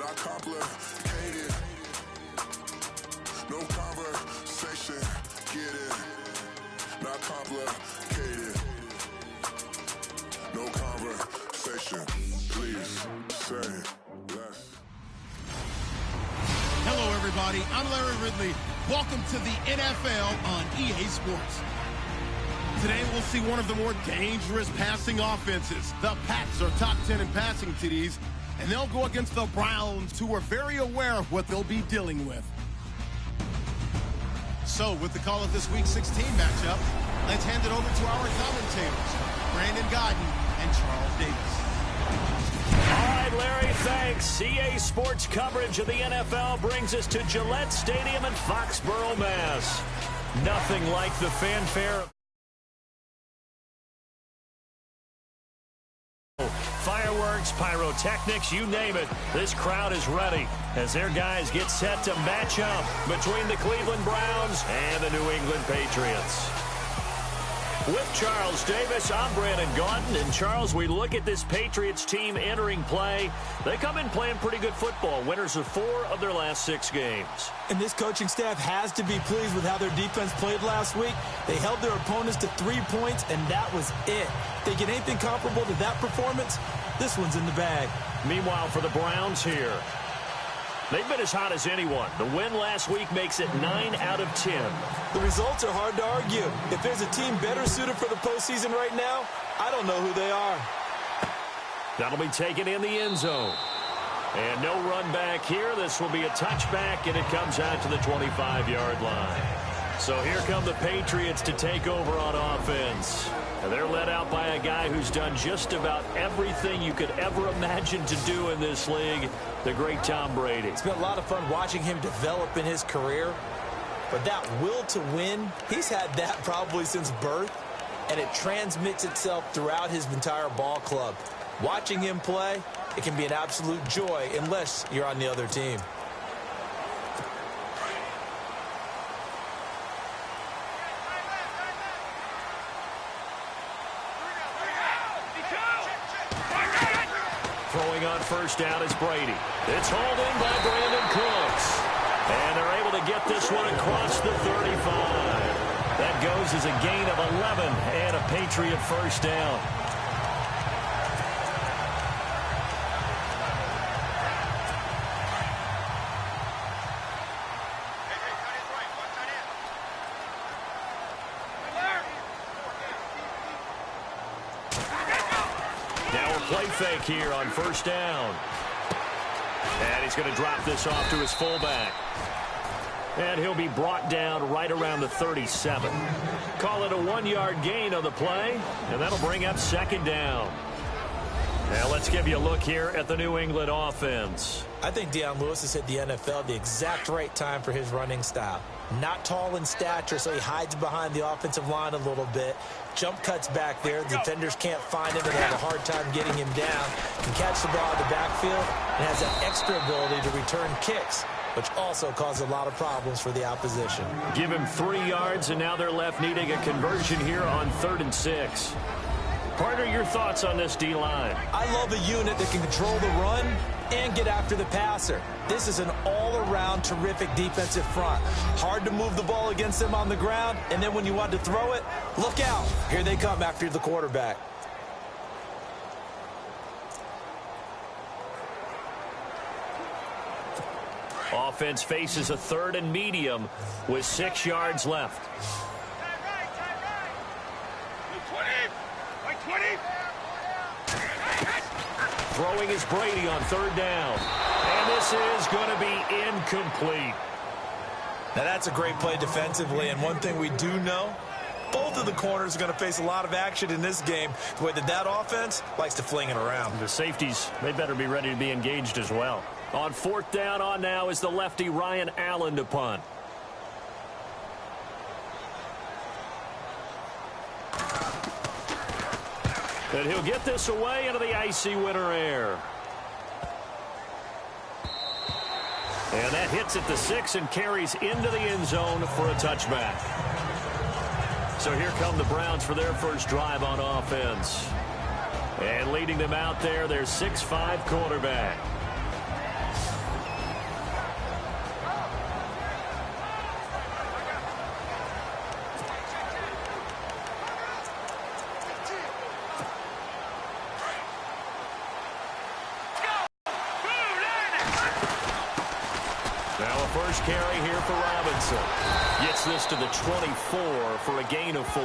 not complicated. No conversation, get it, not complicated. No conversation, please say less. Hello, everybody. I'm Larry Ridley. Welcome to the NFL on EA Sports. Today, we'll see one of the more dangerous passing offenses. The Pats are top 10 in passing TDs, and they'll go against the Browns, who are very aware of what they'll be dealing with. So, with the call of this Week 16 matchup, let's hand it over to our commentators, Brandon Godden and Charles Davis. All right, Larry, thanks. EA Sports coverage of the NFL brings us to Gillette Stadium in Foxborough, Mass. Nothing like the fanfare. Fireworks, pyrotechnics, you name it. This crowd is ready as their guys get set to match up between the Cleveland Browns and the New England Patriots. With Charles Davis, I'm Brandon Gaudin. And Charles, we look at this Patriots team entering play. They come in playing pretty good football. Winners of 4 of their last 6 games. And this coaching staff has to be pleased with how their defense played last week. They held their opponents to 3 points, and that was it. Thinking anything comparable to that performance, this one's in the bag. Meanwhile, for the Browns here, they've been as hot as anyone. The win last week makes it 9 out of 10. The results are hard to argue. If there's a team better suited for the postseason right now, I don't know who they are. That'll be taken in the end zone. And no run back here. This will be a touchback, and it comes out to the 25-yard line. So here come the Patriots to take over on offense. And they're led out by a guy who's done just about everything you could ever imagine to do in this league, the great Tom Brady. It's been a lot of fun watching him develop in his career. But that will to win, he's had that probably since birth, and it transmits itself throughout his entire ball club. Watching him play, it can be an absolute joy unless you're on the other team. Throwing on first down is Brady. It's hauled in by Brandon Cooks. And they're able to get this one across the 35. That goes as a gain of 11 and a Patriot first down. Play fake here on first down. And he's going to drop this off to his fullback. And he'll be brought down right around the 37. Call it a 1-yard gain on the play, and that'll bring up second down. Now let's give you a look here at the New England offense. I think Deion Lewis has hit the NFL the exact right time for his running style. Not tall in stature, so he hides behind the offensive line a little bit. Jump cuts back there. The defenders can't find him and have a hard time getting him down. Can catch the ball in the backfield and has that extra ability to return kicks, which also causes a lot of problems for the opposition. Give him 3 yards, and now they're left needing a conversion here on 3rd and 6. Partner, your thoughts on this D-line? I love a unit that can control the run and get after the passer. This is an all-around terrific defensive front. Hard to move the ball against them on the ground, and then when you want to throw it, look out. Here they come after the quarterback. Offense faces a 3rd and medium with 6 yards left. Throwing is Brady on 3rd down. And this is going to be incomplete. Now that's a great play defensively, and one thing we do know, both of the corners are going to face a lot of action in this game, the way that offense likes to fling it around. The safeties, they better be ready to be engaged as well. On 4th down on now is the lefty Ryan Allen to punt. And he'll get this away into the icy winter air. And that hits at the 6 and carries into the end zone for a touchback. So here come the Browns for their first drive on offense. And leading them out there, their 6'5" quarterback. first carry here for Robinson. Gets this to the 24 for a gain of 4.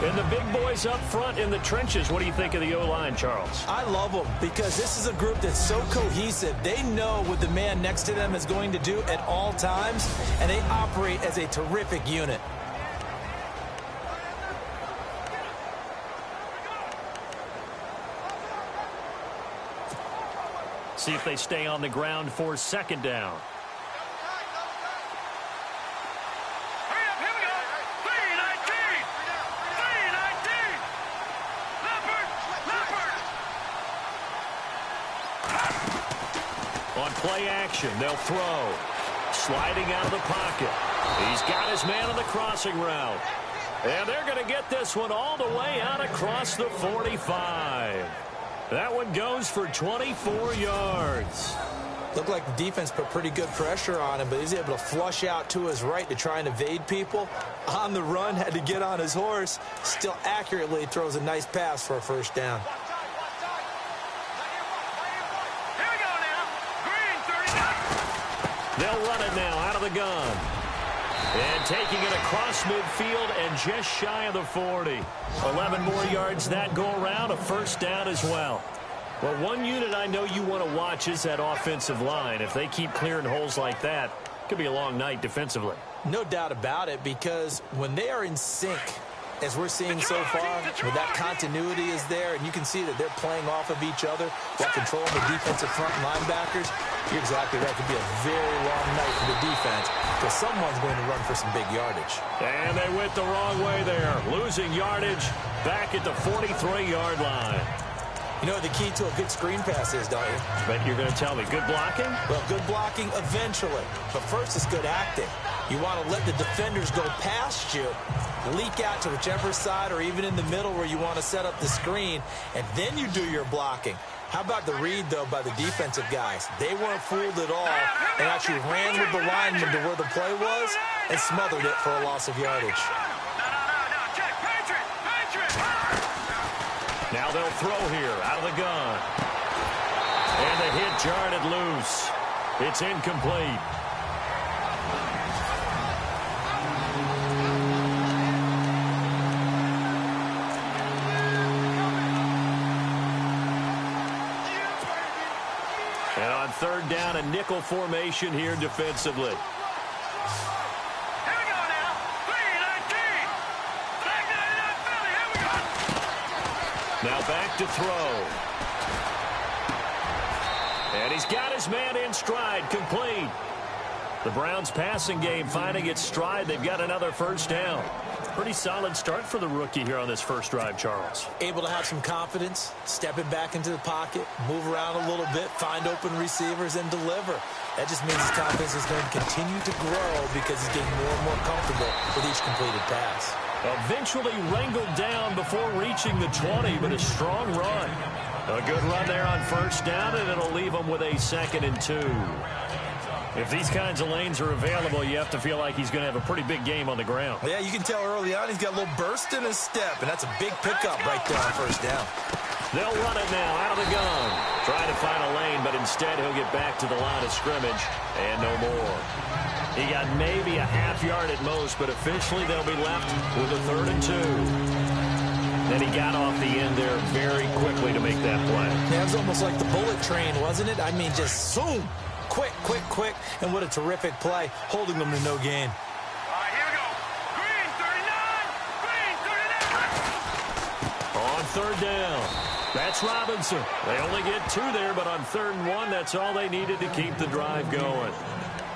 And the big boys up front in the trenches, what do you think of the O-line, Charles? I love them because this is a group that's so cohesive. They know what the man next to them is going to do at all times, and they operate as a terrific unit. See if they stay on the ground for second down. On play action, they'll throw. Sliding out of the pocket. He's got his man on the crossing route. And they're going to get this one all the way out across the 45. That one goes for 24 yards. Looked like the defense put pretty good pressure on him, but he's able to flush out to his right to try and evade people. On the run, had to get on his horse. Still accurately throws a nice pass for a first down. They'll run it now out of the gun. And taking it across midfield and just shy of the 40. 11 more yards that go around, a first down as well. Well, one unit I know you want to watch is that offensive line. If they keep clearing holes like that, it could be a long night defensively. No doubt about it, because when they are in sync, as we're seeing so far, where that continuity is there, and you can see that they're playing off of each other while controlling the defensive front linebackers, you're exactly right. It could be a very long night for the defense because someone's going to run for some big yardage. And they went the wrong way there, losing yardage back at the 43-yard line. You know what the key to a good screen pass is, don't you? But you're going to tell me, good blocking? Well, good blocking eventually. But first is good acting. You want to let the defenders go past you, leak out to whichever side or even in the middle where you want to set up the screen, and then you do your blocking. How about the read, though, by the defensive guys? They weren't fooled at all and actually ran with the lineman to where the play was and smothered it for a loss of yardage. Now they'll throw here out of the gun. And the hit jarred it loose. It's incomplete. And on third down, a nickel formation here defensively. Now back to throw. And he's got his man in stride, complete. The Browns passing game finding its stride. They've got another first down. Pretty solid start for the rookie here on this first drive, Charles. Able to have some confidence, stepping back into the pocket, move around a little bit, find open receivers, and deliver. That just means his confidence is going to continue to grow because he's getting more and more comfortable with each completed pass. Eventually wrangled down before reaching the 20, but a strong run. A good run there on first down, and it'll leave him with a 2nd and 2. If these kinds of lanes are available, you have to feel like he's going to have a pretty big game on the ground. Yeah, you can tell early on he's got a little burst in his step, and that's a big pickup right there on first down. They'll run it now out of the gun. Trying to find a lane, but instead he'll get back to the line of scrimmage, and no more. He got maybe a half yard at most, but officially they'll be left with a 3rd and 2. Then he got off the end there very quickly to make that play. Yeah, it was almost like the bullet train, wasn't it? I mean, just zoom. Quick, quick, quick. And what a terrific play, holding them to no gain. All right, here we go. Green 39. Green 39. On third down. That's Robinson. They only get 2 there, but on 3rd and 1, that's all they needed to keep the drive going.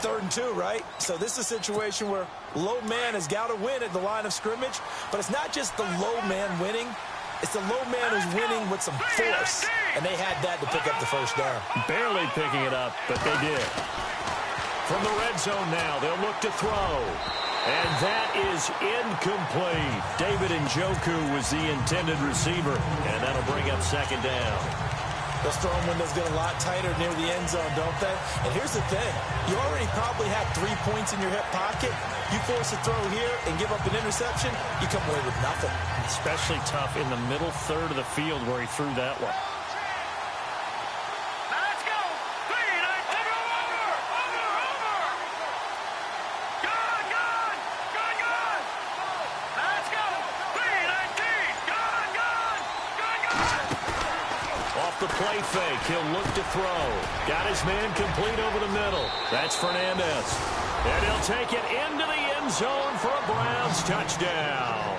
3rd and 2, right? So this is a situation where low man has got to win at the line of scrimmage, but it's not just the low man winning. It's the low man who's winning with some force, and they had that to pick up the first down. Barely picking it up, but they did. From the red zone now, they'll look to throw. And that is incomplete. David Njoku was the intended receiver, and that'll bring up 2nd down. Those throwing windows get a lot tighter near the end zone, don't they? And here's the thing. You already probably have 3 points in your hip pocket. You force a throw here and give up an interception, you come away with nothing. Especially tough in the middle third of the field where he threw that one. the play fake. He'll look to throw. Got his man complete over the middle. That's Fernandez. And he'll take it into the end zone for a Browns touchdown.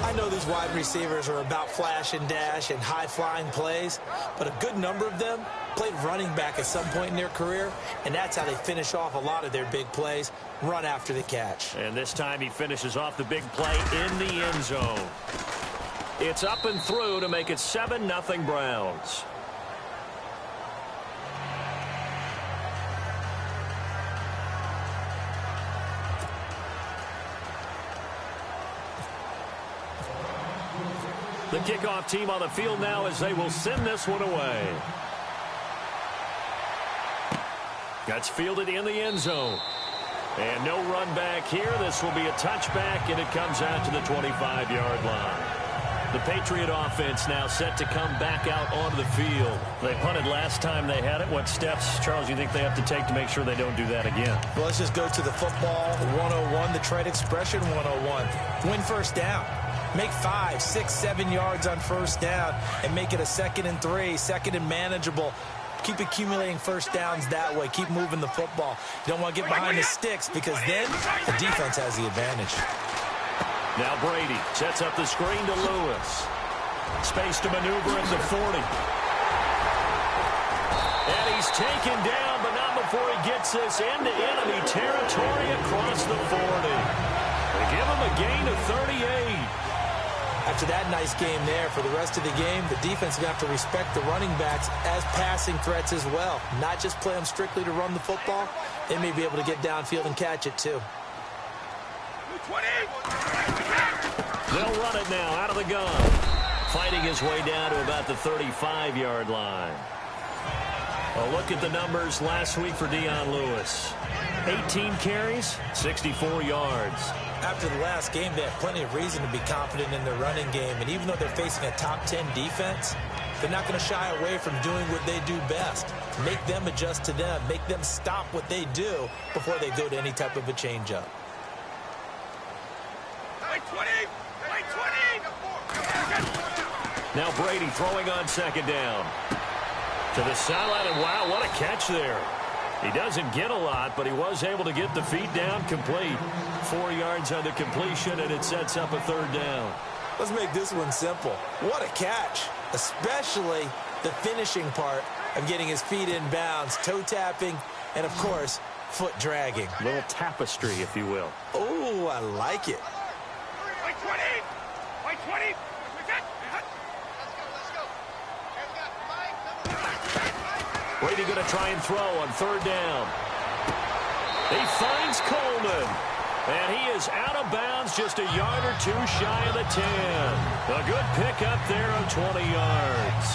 I know these wide receivers are about flash and dash and high-flying plays, but a good number of them played running back at some point in their career, and that's how they finish off a lot of their big plays, run after the catch. And this time he finishes off the big play in the end zone. It's up and through to make it 7-0 Browns. The kickoff team on the field now as they will send this one away. That's fielded in the end zone. And no run back here. This will be a touchback, and it comes out to the 25-yard line. The Patriot offense now set to come back out onto the field. They punted last time they had it. What steps, Charles, do you think they have to take to make sure they don't do that again? Well, let's just go to the football 101, the trade expression 101. Win first down. Make 5, 6, 7 yards on first down and make it a 2nd and 3, 2nd and manageable. Keep accumulating first downs that way. Keep moving the football. You don't want to get behind the sticks because then the defense has the advantage. Now Brady sets up the screen to Lewis. Space to maneuver at the 40. And he's taken down, but not before he gets this into enemy territory across the 40. They give him a gain of 38. After that nice game there, for the rest of the game, the defense is going to have to respect the running backs as passing threats as well. Not just play them strictly to run the football. They may be able to get downfield and catch it too. They'll run it now out of the gun. Fighting his way down to about the 35-yard line. A look at the numbers last week for Dion Lewis. 18 carries, 64 yards. After the last game, they have plenty of reason to be confident in their running game. And even though they're facing a top 10 defense, they're not going to shy away from doing what they do best. Make them adjust to them. Make them stop what they do before they go to any type of a changeup. Now Brady throwing on 2nd down. To the sideline, and wow, what a catch there. He doesn't get a lot, but he was able to get the feet down complete. 4 yards on the completion, and it sets up a 3rd down. Let's make this one simple. What a catch, especially the finishing part of getting his feet in bounds, toe tapping, and, of course, foot dragging. A little tapestry, if you will. Oh, I like it. White 20! White 20! Brady going to try and throw on 3rd down. He finds Coleman. And he is out of bounds just a yard or two shy of the 10. A good pickup there of 20 yards.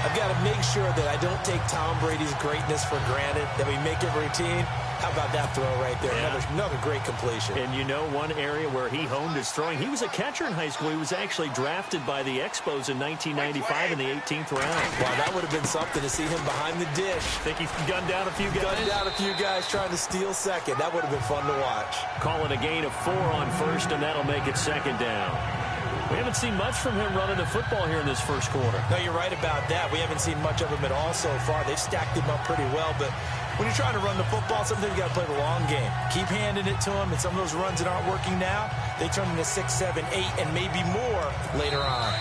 I've got to make sure that I don't take Tom Brady's greatness for granted, that we make it routine. How about that throw right there? Yeah. Another great completion. And you know one area where he honed his throwing? He was a catcher in high school. He was actually drafted by the Expos in 1995 in the 18th round. Wow, that would have been something to see him behind the dish. Think he gunned down a few guys? Gunned down a few guys trying to steal second. That would have been fun to watch. Call it a gain of 4 on first, and that'll make it 2nd down. We haven't seen much from him running the football here in this first quarter. No, you're right about that. We haven't seen much of him at all so far. They've stacked him up pretty well, but when you're trying to run the football, sometimes you got to play the long game. Keep handing it to him, and some of those runs that aren't working now, they turn into 6, 7, 8, and maybe more later on.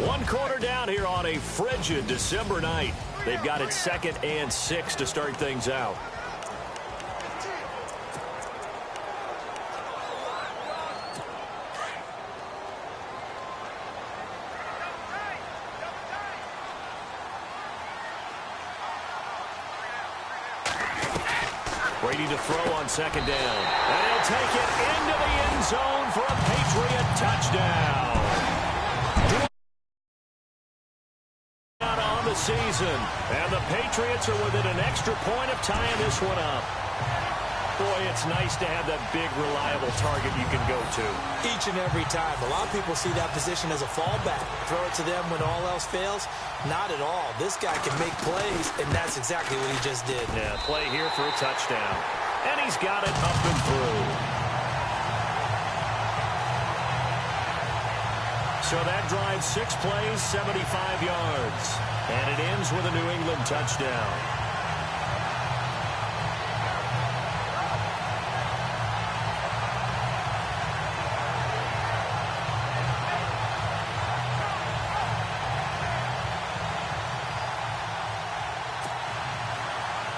One quarter down here on a frigid December night. They've got it 2nd and 6 to start things out. Brady to throw on 2nd down. And he'll take it into the end zone for a Patriot touchdown. Out on the season. And the Patriots are within an extra point of tying this one up. Boy, it's nice to have that big, reliable target you can go to. Each and every time. A lot of people see that position as a fallback. Throw it to them when all else fails. Not at all. This guy can make plays, and that's exactly what he just did. Yeah, play here for a touchdown. And he's got it up and through. So that drives 6 plays, 75 yards. And it ends with a New England touchdown.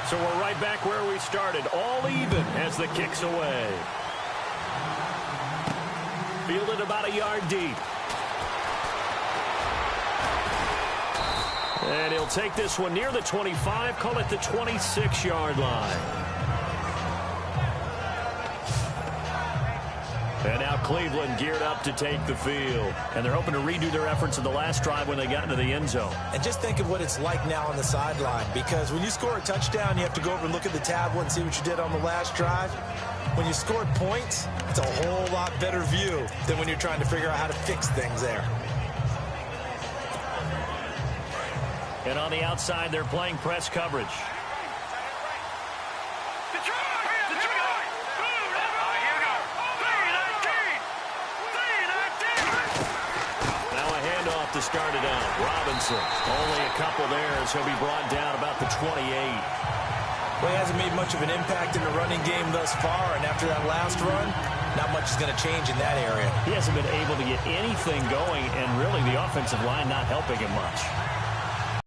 So we're right back where we started, all even as the kick's away. Fielded about a yard deep. And he'll take this one near the 25, call it the 26-yard line. And now Cleveland geared up to take the field. And they're hoping to redo their efforts in the last drive when they got into the end zone. And just think of what it's like now on the sideline, because when you score a touchdown, you have to go over and look at the tablet and see what you did on the last drive. When you scored points, it's a whole lot better view than when you're trying to figure out how to fix things there. And on the outside, they're playing press coverage. To start it out, Robinson. Only a couple there as he'll be brought down about the 28. Well, he hasn't made much of an impact in the running game thus far, and after that last run, not much is going to change in that area. He hasn't been able to get anything going, and really the offensive line not helping him much.